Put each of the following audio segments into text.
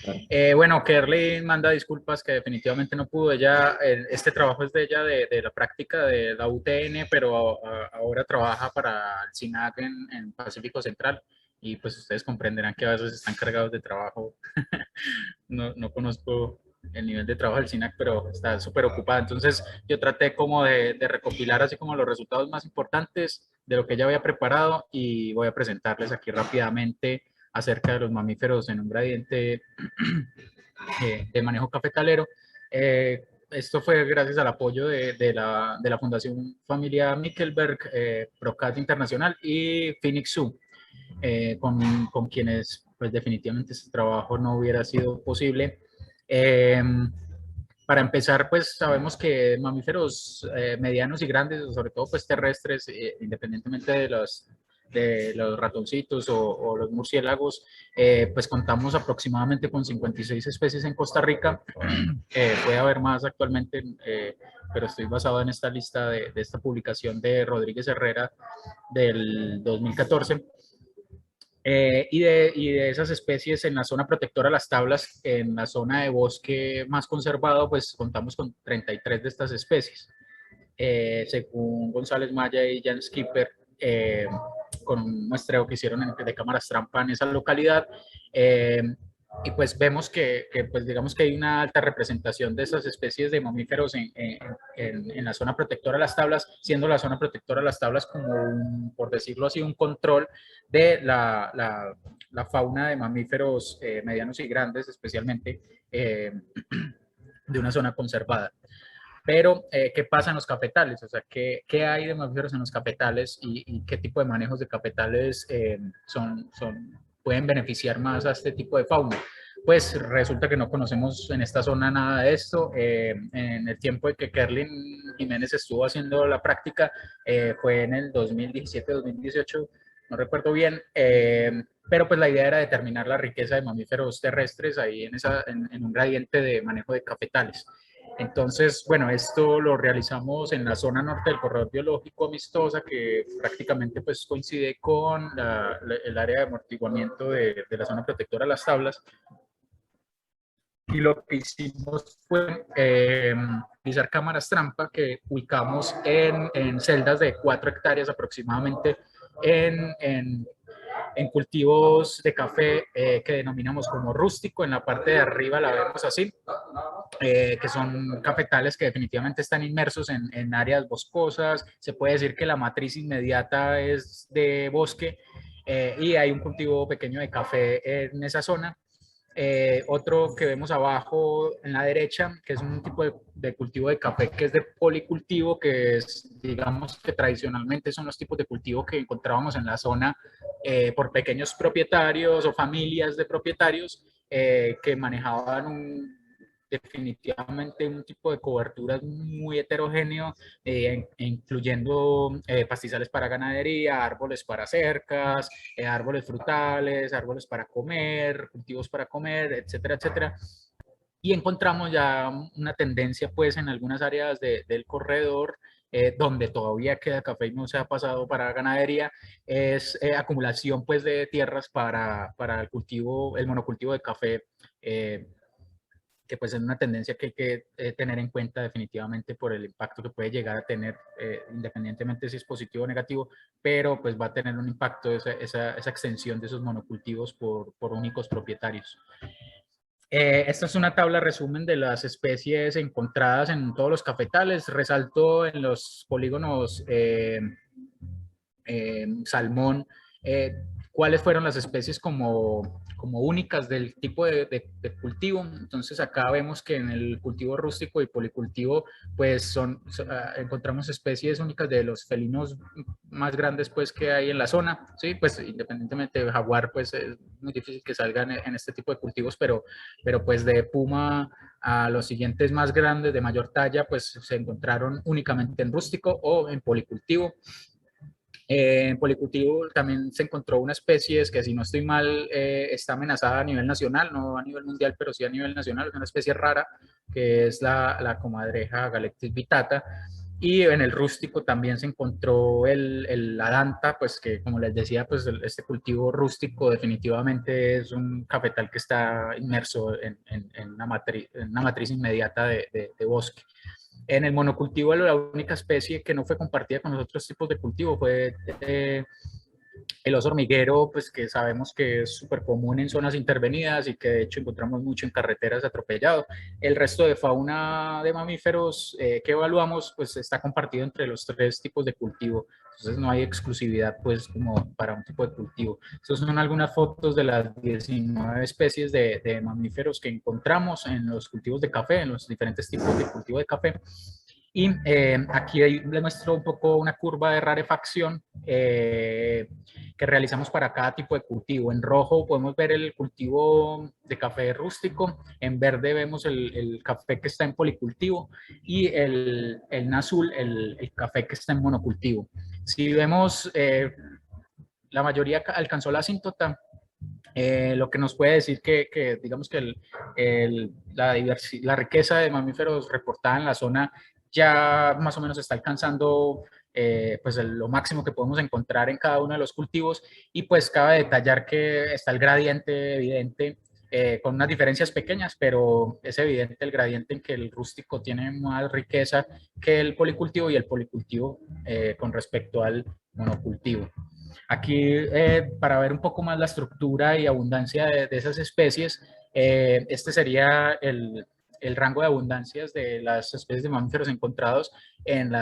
Claro. Bueno, Kerly manda disculpas que definitivamente no pudo. Ella, este trabajo es de ella, de la práctica de la UTN, pero ahora trabaja para el SINAC en Pacífico Central. Y pues ustedes comprenderán que a veces están cargados de trabajo. No conozco el nivel de trabajo del SINAC, pero está súper ocupada. Entonces yo traté como de recopilar así como los resultados más importantes de lo que ella había preparado y voy a presentarles aquí rápidamente acerca de los mamíferos en un gradiente de manejo cafetalero. Esto fue gracias al apoyo de la Fundación Familia Mikkelberg, Procat Internacional y Phoenix Zoo, con quienes pues definitivamente este trabajo no hubiera sido posible. Eh, para empezar, pues sabemos que mamíferos medianos y grandes, sobre todo pues terrestres, independientemente de los ratoncitos o los murciélagos, pues contamos aproximadamente con 56 especies en Costa Rica. Puede haber más actualmente, pero estoy basado en esta lista de esta publicación de Rodríguez Herrera del 2014. Y de esas especies en la zona protectora Las Tablas, en la zona de bosque más conservado, pues contamos con 33 de estas especies. Según González Maya y Jan Skipper, con un muestreo que hicieron de cámaras trampa en esa localidad. eh, y pues vemos que, pues digamos que hay una alta representación de esas especies de mamíferos en la zona protectora de Las Tablas, siendo la zona protectora de Las Tablas como, por decirlo así, un control de la fauna de mamíferos medianos y grandes, especialmente de una zona conservada. Pero, ¿qué pasa en los cafetales? O sea, ¿qué hay de mamíferos en los cafetales y qué tipo de manejos de cafetales pueden beneficiar más a este tipo de fauna? Pues resulta que no conocemos en esta zona nada de esto. En el tiempo de que Kerlin Jiménez estuvo haciendo la práctica, fue en el 2017-2018, no recuerdo bien, pero pues la idea era determinar la riqueza de mamíferos terrestres ahí en un gradiente de manejo de cafetales. Entonces, bueno, esto lo realizamos en la zona norte del corredor biológico amistosa, que prácticamente pues coincide con el área de amortiguamiento de la zona protectora de Las Tablas. Y lo que hicimos fue utilizar cámaras trampa que ubicamos en celdas de 4 hectáreas aproximadamente en cultivos de café que denominamos como rústico. En la parte de arriba la vemos así, que son cafetales que definitivamente están inmersos en áreas boscosas. Se puede decir que la matriz inmediata es de bosque, y hay un cultivo pequeño de café en esa zona. Otro que vemos abajo en la derecha, que es un tipo de cultivo de café que es de policultivo, que es, digamos que tradicionalmente son los tipos de cultivo que encontrábamos en la zona, por pequeños propietarios o familias de propietarios, que manejaban definitivamente un tipo de cobertura muy heterogéneo, incluyendo pastizales para ganadería, árboles para cercas, árboles frutales, árboles para comer, cultivos para comer, etcétera, etcétera. Y encontramos ya una tendencia pues en algunas áreas del corredor, donde todavía queda café y no se ha pasado para ganadería, es acumulación pues de tierras para el monocultivo de café, eh, que pues es una tendencia que hay que tener en cuenta definitivamente por el impacto que puede llegar a tener, independientemente si es positivo o negativo, pero pues va a tener un impacto esa extensión de esos monocultivos por únicos propietarios. Esta es una tabla resumen de las especies encontradas en todos los cafetales. Resalto en los polígonos salmón, cuáles fueron las especies como únicas del tipo de cultivo. Entonces acá vemos que en el cultivo rústico y policultivo pues encontramos especies únicas de los felinos más grandes pues que hay en la zona, ¿sí? Pues independientemente de jaguar pues es muy difícil que salgan en este tipo de cultivos, pero pues de puma a los siguientes más grandes de mayor talla pues se encontraron únicamente en rústico o en policultivo. En policultivo también se encontró una especie que, si no estoy mal, está amenazada a nivel nacional, no a nivel mundial, pero sí a nivel nacional. Es una especie rara que es la comadreja Galectis vitata. Y en el rústico también se encontró la danta, pues que como les decía, pues este cultivo rústico definitivamente es un cafetal que está inmerso en una matriz inmediata de bosque. En el monocultivo, la única especie que no fue compartida con los otros tipos de cultivo fue el oso hormiguero, pues que sabemos que es súper común en zonas intervenidas y que de hecho encontramos mucho en carreteras atropellado. El resto de fauna de mamíferos que evaluamos, pues está compartido entre los tres tipos de cultivo. Entonces no hay exclusividad, pues, como para un tipo de cultivo. Estas son algunas fotos de las 19 especies de mamíferos que encontramos en los cultivos de café, en los diferentes tipos de cultivo de café. Y aquí les muestro un poco una curva de rarefacción que realizamos para cada tipo de cultivo. En rojo podemos ver el cultivo de café rústico, en verde vemos el café que está en policultivo y en azul el café que está en monocultivo. Si vemos, la mayoría alcanzó la asíntota, lo que nos puede decir que digamos que la riqueza de mamíferos reportada en la zona ya más o menos está alcanzando pues lo máximo que podemos encontrar en cada uno de los cultivos, y pues cabe detallar que está el gradiente evidente, con unas diferencias pequeñas, pero es evidente el gradiente en que el rústico tiene más riqueza que el policultivo, y el policultivo con respecto al monocultivo. Aquí, para ver un poco más la estructura y abundancia de esas especies, este sería el rango de abundancias de las especies de mamíferos encontrados en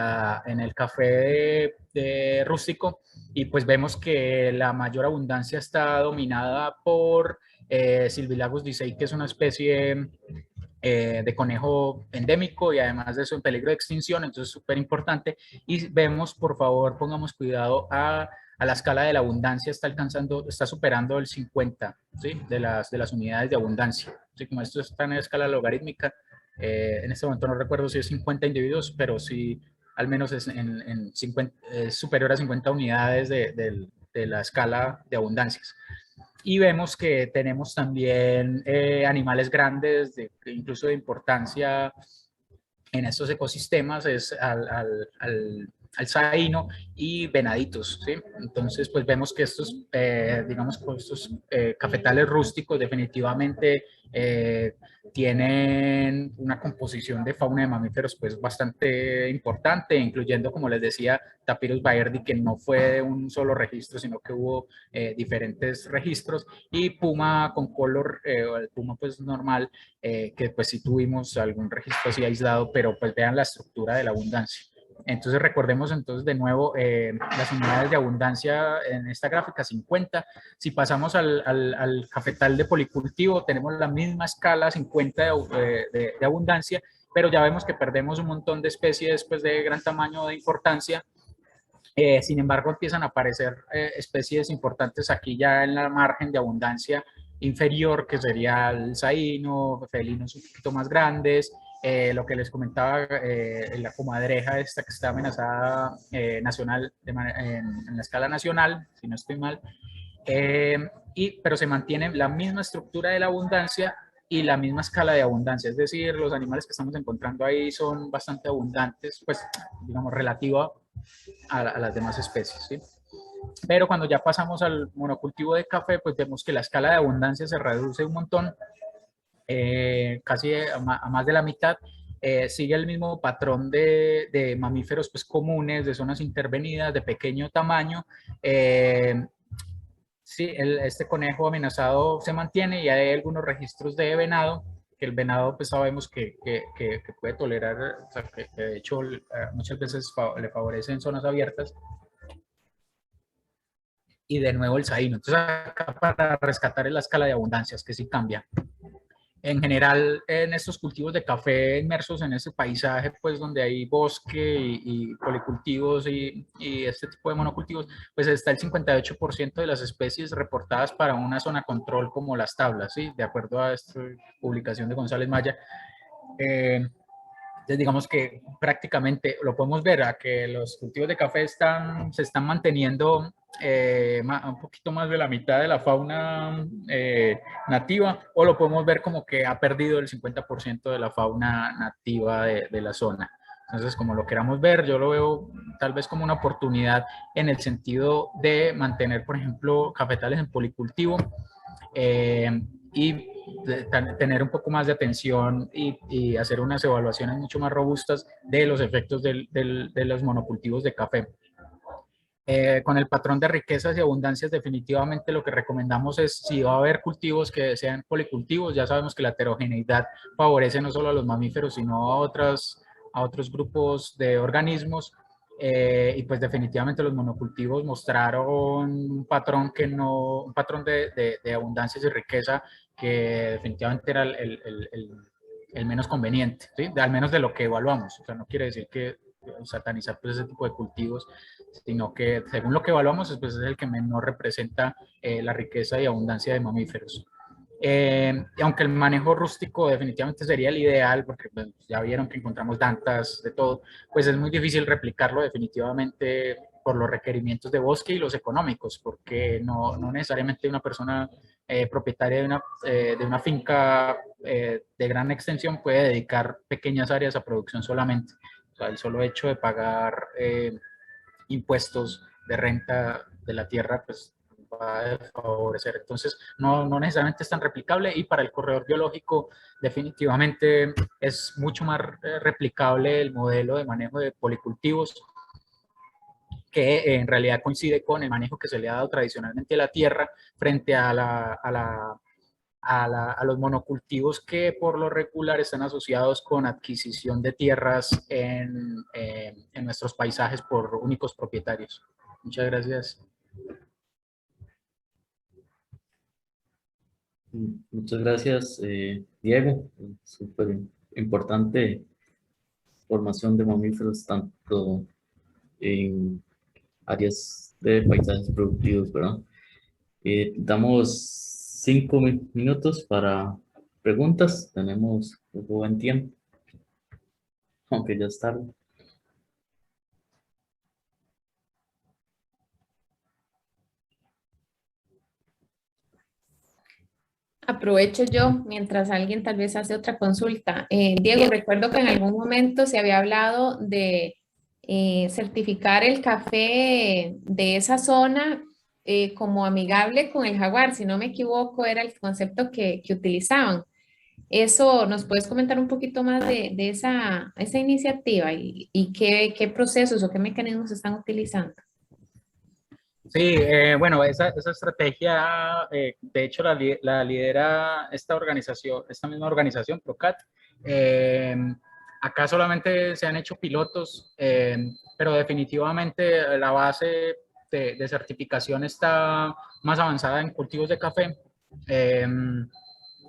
el café de rústico, y pues vemos que la mayor abundancia está dominada por Silvilagus dicei, que es una especie de conejo endémico y además de eso en peligro de extinción, entonces súper importante. Y vemos, por favor, pongamos cuidado a la escala de la abundancia, está superando el 50, ¿sí? de las unidades de abundancia. ¿Sí? Como esto está en escala logarítmica, en este momento no recuerdo si es 50 individuos, pero sí al menos en 50, es superior a 50 unidades de la escala de abundancias. Y vemos que tenemos también animales grandes, incluso de importancia en estos ecosistemas, es al saíno y venaditos, ¿sí? Entonces, pues vemos que estos, digamos, estos cafetales rústicos definitivamente tienen una composición de fauna de mamíferos pues bastante importante, incluyendo, como les decía, Tapirus baerdi, que no fue de un solo registro, sino que hubo diferentes registros, y puma con color, el puma pues normal, que pues sí tuvimos algún registro así aislado, pero pues vean la estructura de la abundancia. Entonces recordemos entonces de nuevo las unidades de abundancia en esta gráfica, 50. Si pasamos al cafetal de policultivo, tenemos la misma escala, 50 de abundancia, pero ya vemos que perdemos un montón de especies pues, de gran tamaño de importancia. Sin embargo, empiezan a aparecer especies importantes aquí ya en la margen de abundancia inferior, que sería el saíno, felinos un poquito más grandes, lo que les comentaba, la comadreja esta que está amenazada nacional, en la escala nacional, si no estoy mal, pero se mantiene la misma estructura de la abundancia y la misma escala de abundancia, es decir, los animales que estamos encontrando ahí son bastante abundantes, pues digamos relativa a las demás especies, ¿sí? Pero cuando ya pasamos al monocultivo de café, pues vemos que la escala de abundancia se reduce un montón, casi a más de la mitad. Sigue el mismo patrón de mamíferos pues, comunes, de zonas intervenidas, de pequeño tamaño. Sí, este conejo amenazado se mantiene, y hay algunos registros de venado, que el venado pues sabemos que puede tolerar, o sea, que de hecho muchas veces le favorece en zonas abiertas. Y de nuevo el saíno. Entonces acá para rescatar la escala de abundancias, que sí cambia. En general, en estos cultivos de café inmersos en ese paisaje, pues donde hay bosque y policultivos y este tipo de monocultivos, pues está el 58% de las especies reportadas para una zona control como las tablas, ¿sí? De acuerdo a esta publicación de González Maya. Entonces, digamos que prácticamente lo podemos ver a que los cultivos de café se están manteniendo un poquito más de la mitad de la fauna nativa, o lo podemos ver como que ha perdido el 50% de la fauna nativa de la zona. Entonces, como lo queramos ver, yo lo veo tal vez como una oportunidad en el sentido de mantener, por ejemplo, cafetales en policultivo, eh, y tener un poco más de atención y hacer unas evaluaciones mucho más robustas de los efectos de los monocultivos de café. Con el patrón de riquezas y abundancias, definitivamente lo que recomendamos es, si va a haber cultivos que sean policultivos, ya sabemos que la heterogeneidad favorece no solo a los mamíferos, sino a otros grupos de organismos. Y pues definitivamente los monocultivos mostraron un patrón que no, un patrón de abundancias y riqueza que definitivamente era el menos conveniente, ¿sí? Al menos de lo que evaluamos. O sea, no quiere decir que satanizar pues, ese tipo de cultivos, sino que según lo que evaluamos, pues, es el que menos representa la riqueza y abundancia de mamíferos. Y aunque el manejo rústico definitivamente sería el ideal, porque pues, ya vieron que encontramos dantas de todo, pues es muy difícil replicarlo definitivamente por los requerimientos de bosque y los económicos, porque no necesariamente una persona propietaria de una finca de gran extensión puede dedicar pequeñas áreas a producción solamente. O sea, el solo hecho de pagar impuestos de renta de la tierra, pues va a favorecer. Entonces, no necesariamente es tan replicable, y para el corredor biológico definitivamente es mucho más replicable el modelo de manejo de policultivos, que en realidad coincide con el manejo que se le ha dado tradicionalmente a la tierra frente a los monocultivos, que por lo regular están asociados con adquisición de tierras en nuestros paisajes por únicos propietarios. Muchas gracias. Muchas gracias, Diego. Súper importante formación de mamíferos, tanto en áreas de paisajes productivos, ¿verdad? Damos 5 minutos para preguntas. Tenemos un buen tiempo, aunque ya es tarde. Aprovecho yo mientras alguien tal vez hace otra consulta. Diego, recuerdo que en algún momento se había hablado de certificar el café de esa zona como amigable con el jaguar. Si no me equivoco, era el concepto que utilizaban. Eso, ¿nos puedes comentar un poquito más de esa iniciativa y qué procesos o qué mecanismos están utilizando? Sí, bueno, esa estrategia, de hecho, la lidera esta organización, esta misma organización, PROCAT. Eh, Acá solamente se han hecho pilotos, pero definitivamente la base de certificación está más avanzada en cultivos de café. Eh,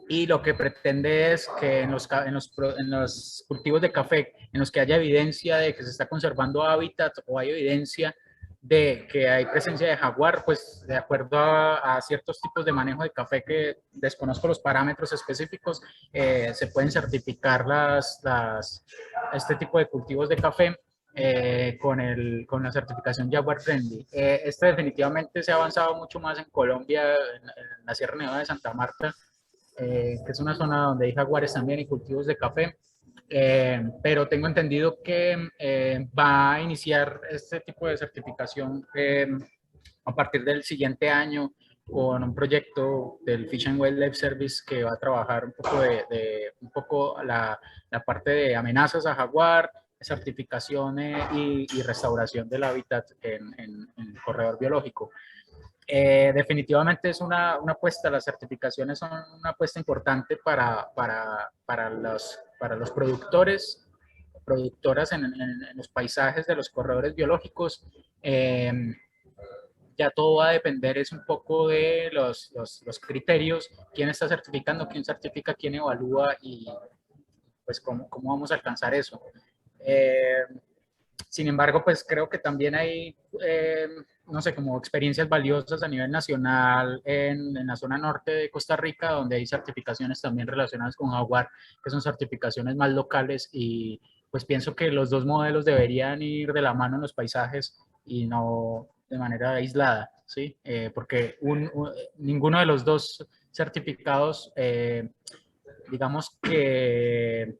y lo que pretende es que en los cultivos de café en los que haya evidencia de que se está conservando hábitat, o hay evidencia de que hay presencia de jaguar, pues de acuerdo a ciertos tipos de manejo de café que desconozco los parámetros específicos, se pueden certificar este tipo de cultivos de café con la certificación Jaguar Friendly. Este definitivamente se ha avanzado mucho más en Colombia, en la Sierra Nevada de Santa Marta, que es una zona donde hay jaguares también y cultivos de café. Pero tengo entendido que va a iniciar este tipo de certificación a partir del siguiente año, con un proyecto del Fish and Wildlife Service que va a trabajar un poco un poco la parte de amenazas a jaguar, certificación y restauración del hábitat en el corredor biológico. Definitivamente es una apuesta, las certificaciones son una apuesta importante para los productores, productoras en los paisajes de los corredores biológicos. Eh, ya todo va a depender es un poco de los criterios, quién está certificando, quién certifica, quién evalúa, y pues cómo vamos a alcanzar eso. Eh, Sin embargo, pues creo que también hay, no sé, como experiencias valiosas a nivel nacional en la zona norte de Costa Rica, donde hay certificaciones también relacionadas con jaguar, que son certificaciones más locales, y pues pienso que los dos modelos deberían ir de la mano en los paisajes y no de manera aislada, ¿sí? Porque ninguno de los dos certificados, digamos que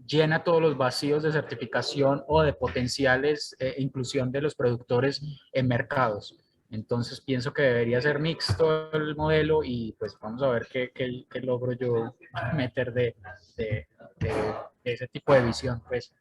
llena todos los vacíos de certificación o de potenciales inclusión de los productores en mercados. Entonces pienso que debería ser mixto el modelo y pues vamos a ver qué logro yo meter de ese tipo de visión, pues.